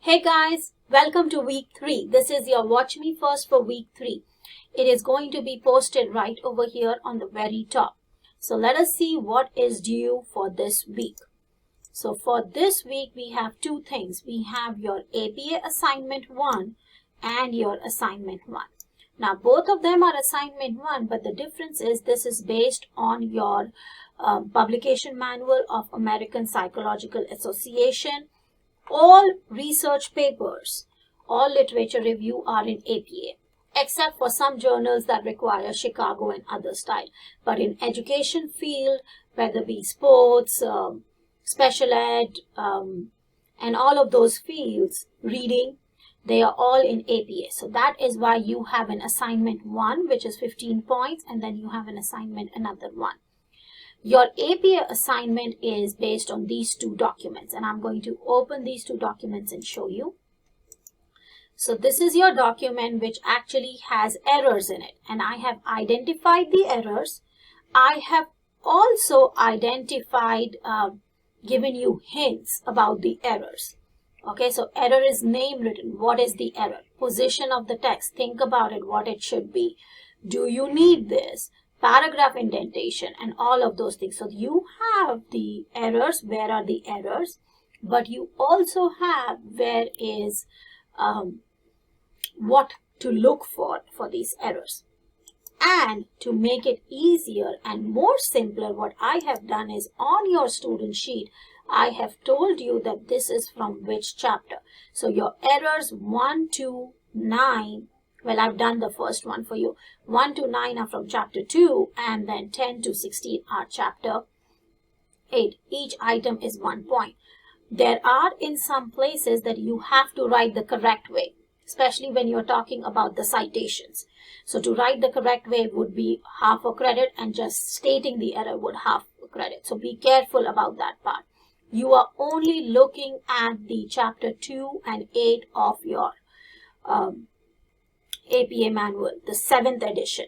Hey guys, welcome to week 3. This is your Watch Me First for week 3. It is going to be posted right over here on the very top. So let us see what is due for this week. So for this week, we have two things. We have your APA assignment 1 and your assignment 1. Now both of them are assignment 1, but the difference is this is based on your publication manual of American Psychological Association. All research papers, all literature review are in APA, except for some journals that require Chicago and other style. But in education field, whether it be sports, special ed, and all of those fields, reading, they are all in APA. So that is why you have an assignment 1, which is 15 points, and then you have an assignment another 1. Your APA assignment is based on these two documents, and I'm going to open these two documents and show you. So this is your document which actually has errors in it, and I have identified the errors. I have also identified, given you hints about the errors. Okay, so error is name written. What is the error? Position of the text. Think about it, what it should be. Do you need this? Paragraph indentation and all of those things. So you have the errors, where are the errors, but you also have where is what to look for these errors. And to make it easier and more simpler, what I have done is on your student sheet, I have told you that this is from which chapter. So your errors 1 to 9, well, I've done the first one for you. 1 to 9 are from chapter 2, and then 10 to 16 are chapter 8. Each item is 1 point. There are in some places that you have to write the correct way, especially when you're talking about the citations. So to write the correct way would be half a credit, and just stating the error would half a credit. So be careful about that part. You are only looking at the chapter 2 and 8 of your APA manual, the 7th edition.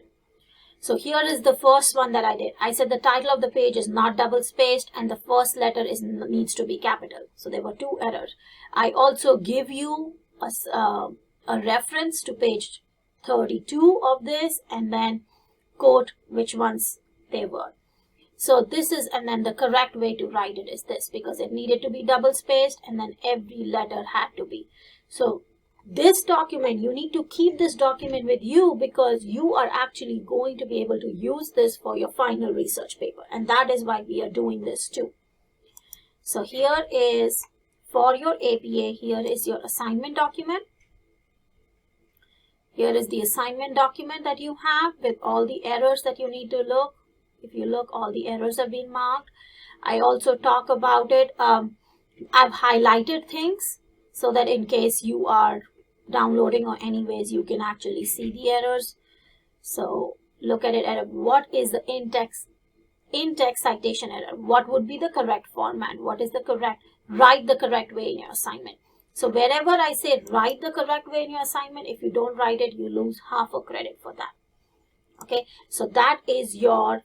So here is the first one that I did. I said the title of the page is not double spaced and the first letter needs to be capital. So there were 2 errors. I also give you a reference to page 32 of this, and then quote which ones they were. So this is, and then the correct way to write it is this, because it needed to be double spaced and then every letter had to be. So this document, you need to keep this document with you because you are actually going to be able to use this for your final research paper. And that is why we are doing this too. So here is, for your APA, here is your assignment document. Here is the assignment document that you have with all the errors that you need to look. If you look, all the errors have been marked. I also talk about it. I've highlighted things so that in case you are downloading or anyways, you can actually see the errors. So look at it at what is the in-text citation error. What would be the correct format? What is the correct, write the correct way in your assignment. So wherever I say write the correct way in your assignment, if you don't write it, you lose half a credit for that. Okay, so that is your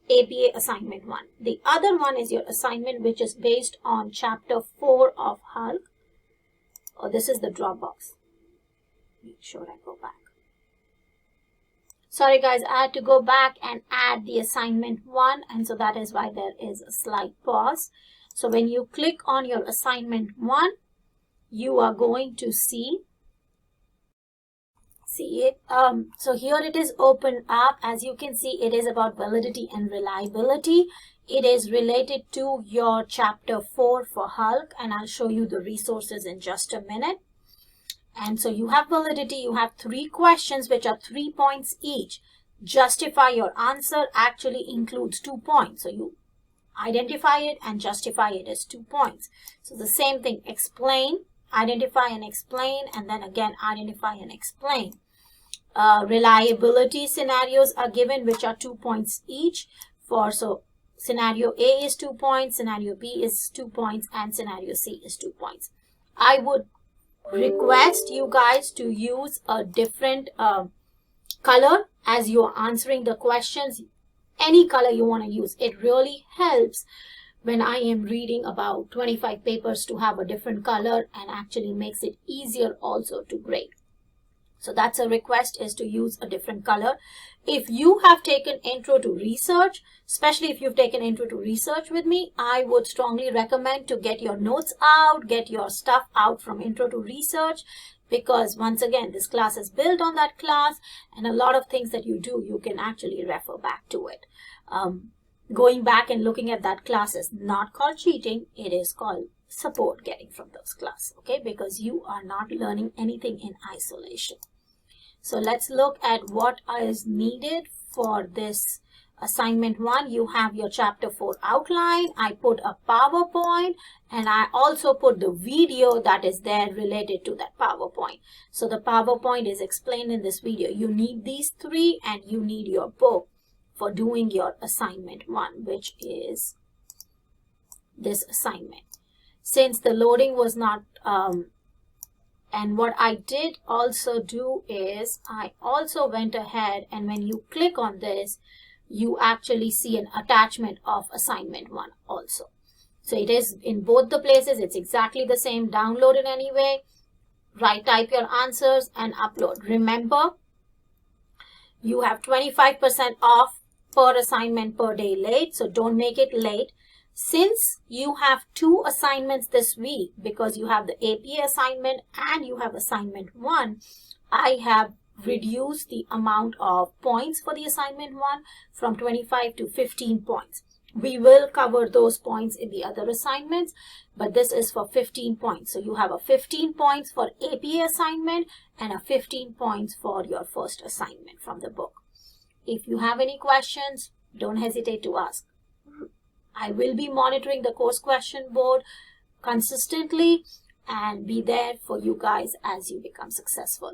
APA assignment 1. The other one is your assignment which is based on chapter 4 of Hulk. Oh, this is the Dropbox. Make sure I go back. Sorry guys, I had to go back and add the assignment 1, and so that is why there is a slight pause. So when you click on your assignment 1, you are going to see it. So here it is open up. As you can see, it is about validity and reliability. It is related to your chapter 4 for Hulk, and I'll show you the resources in just a minute. And so you have validity, you have 3 questions which are 3 points each. Justify your answer actually includes 2 points. So you identify it and justify it as 2 points. So the same thing, explain, identify and explain, and then again identify and explain. Reliability scenarios are given which are 2 points each. So scenario A is 2 points, scenario B is 2 points, and scenario C is 2 points. I would request you guys to use a different color as you are answering the questions. Any color you want to use. It really helps when I am reading about 25 papers to have a different color, and actually makes it easier also to grade. So that's a request, is to use a different color. If you have taken intro to research, especially if you've taken intro to research with me, I would strongly recommend to get your notes out, get your stuff out from intro to research, because once again, this class is built on that class, and a lot of things that you do, you can actually refer back to it. Going back and looking at that class is not called cheating. It is called support getting from those classes, okay? Because you are not learning anything in isolation. So let's look at what is needed for this assignment 1. You have your chapter 4 outline. I put a PowerPoint, and I also put the video that is there related to that PowerPoint. So the PowerPoint is explained in this video. You need these 3, and you need your book for doing your assignment 1, which is this assignment. Since the loading was not, and what I did also do is I also went ahead, and when you click on this, you actually see an attachment of assignment 1 also. So it is in both the places. It's exactly the same. Download it anyway. Type your answers and upload. Remember, you have 25% off per assignment per day late. So don't make it late. Since you have 2 assignments this week, because you have the APA assignment and you have assignment 1, I have reduced the amount of points for the assignment 1 from 25 to 15 points. We will cover those points in the other assignments, but this is for 15 points. So you have a 15 points for APA assignment and a 15 points for your first assignment from the book. If you have any questions, don't hesitate to ask. I will be monitoring the course question board consistently and be there for you guys as you become successful.